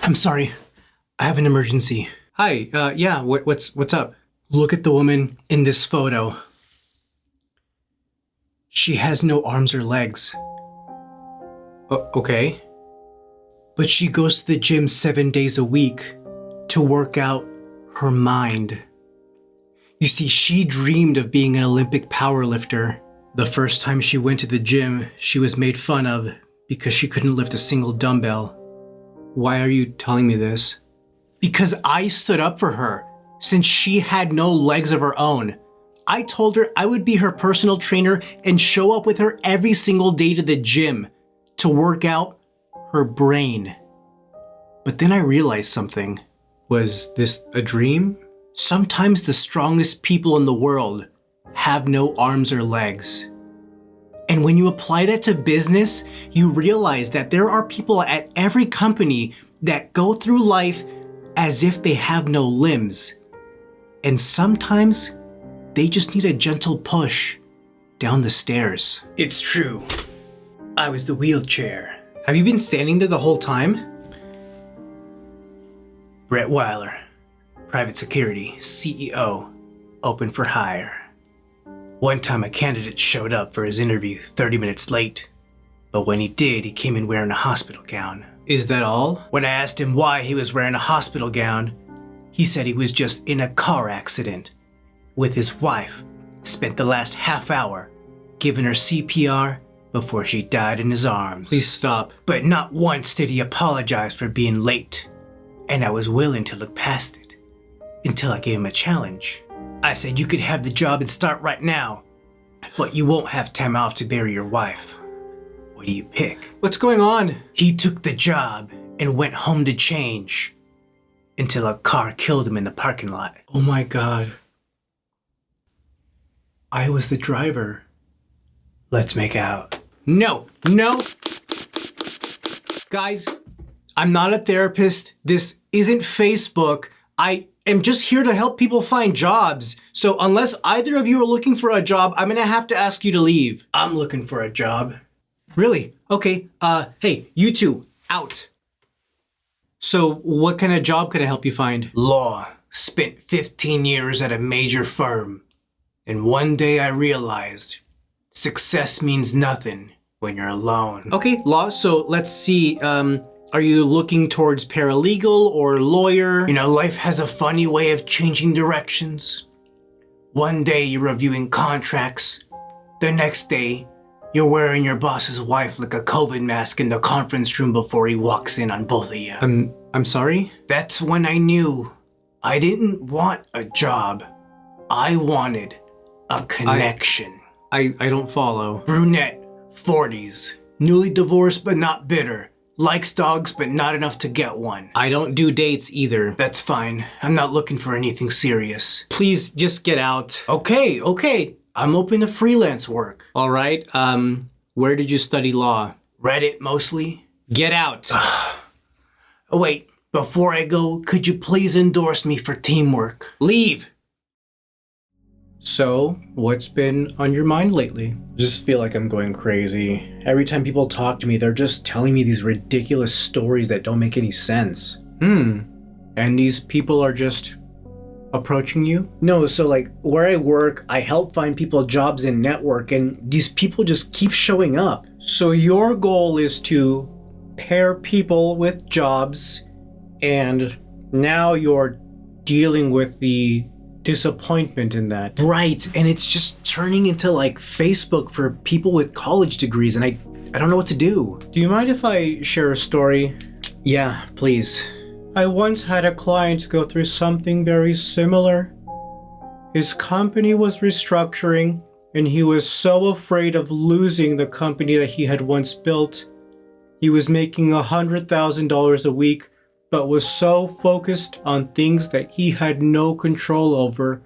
I'm sorry. I have an emergency. Hi, yeah, what's up? Look at the woman in this photo. She has no arms or legs. Okay. But she goes to the gym 7 days a week to work out her mind. You see, she dreamed of being an Olympic powerlifter. The first time she went to the gym, she was made fun of because she couldn't lift a single dumbbell. Why are you telling me this? Because I stood up for her since she had no legs of her own. I told her I would be her personal trainer and show up with her every single day to the gym to work out her brain. But then I realized something. Was this a dream? Sometimes the strongest people in the world have no arms or legs. And when you apply that to business, you realize that there are people at every company that go through life as if they have no limbs. And sometimes they just need a gentle push down the stairs. It's true. I was the wheelchair. Have you been standing there the whole time? Brett Weiler, private security, CEO, open for hire. One time a candidate showed up for his interview 30 minutes late, but when he did, he came in wearing a hospital gown. Is that all? When I asked him why he was wearing a hospital gown, he said he was just in a car accident with his wife, spent the last half hour giving her CPR before she died in his arms. Please stop. But not once did he apologize for being late, and I was willing to look past it until I gave him a challenge. I said you could have the job and start right now, but you won't have time off to bury your wife. What do you pick? What's going on? He took the job and went home to change until a car killed him in the parking lot. Oh my God. I was the driver. Let's make out. No. Guys, I'm not a therapist. This isn't Facebook. I am just here to help people find jobs. So unless either of you are looking for a job, I'm gonna have to ask you to leave. I'm looking for a job. Really? Okay, hey, you two, out. So what kind of job can I help you find? Law. Spent 15 years at a major firm. And one day I realized success means nothing when you're alone. Okay, law, so let's see, are you looking towards paralegal or lawyer? You know, life has a funny way of changing directions. One day you're reviewing contracts. The next day, you're wearing your boss's wife like a COVID mask in the conference room before he walks in on both of you. I'm sorry? That's when I knew I didn't want a job. I wanted a connection. I don't follow. Brunette, 40s, newly divorced but not bitter. Likes dogs, but not enough to get one. I don't do dates either. That's fine. I'm not looking for anything serious. Please just get out. Okay. I'm open to freelance work. All right. Where did you study law? Reddit mostly. Get out. Oh, wait. Before I go, could you please endorse me for teamwork? Leave. So, what's been on your mind lately? I just feel like I'm going crazy. Every time people talk to me, they're just telling me these ridiculous stories that don't make any sense. And these people are just approaching you? No, so like where I work, I help find people jobs in network, and these people just keep showing up. So your goal is to pair people with jobs, and now you're dealing with the disappointment in that. Right, and it's just turning into like Facebook for people with college degrees, and I don't know what to do. Do you mind if I share a story? Yeah, please. I once had a client go through something very similar. His company was restructuring, and he was so afraid of losing the company that he had once built. He was making $100,000 a week, but was so focused on things that he had no control over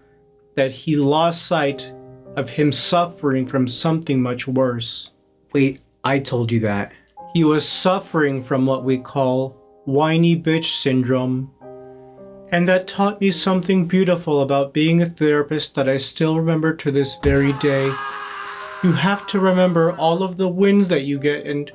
that he lost sight of him suffering from something much worse. Wait, I told you that. He was suffering from what we call whiny bitch syndrome. And that taught me something beautiful about being a therapist that I still remember to this very day. You have to remember all of the wins that you get and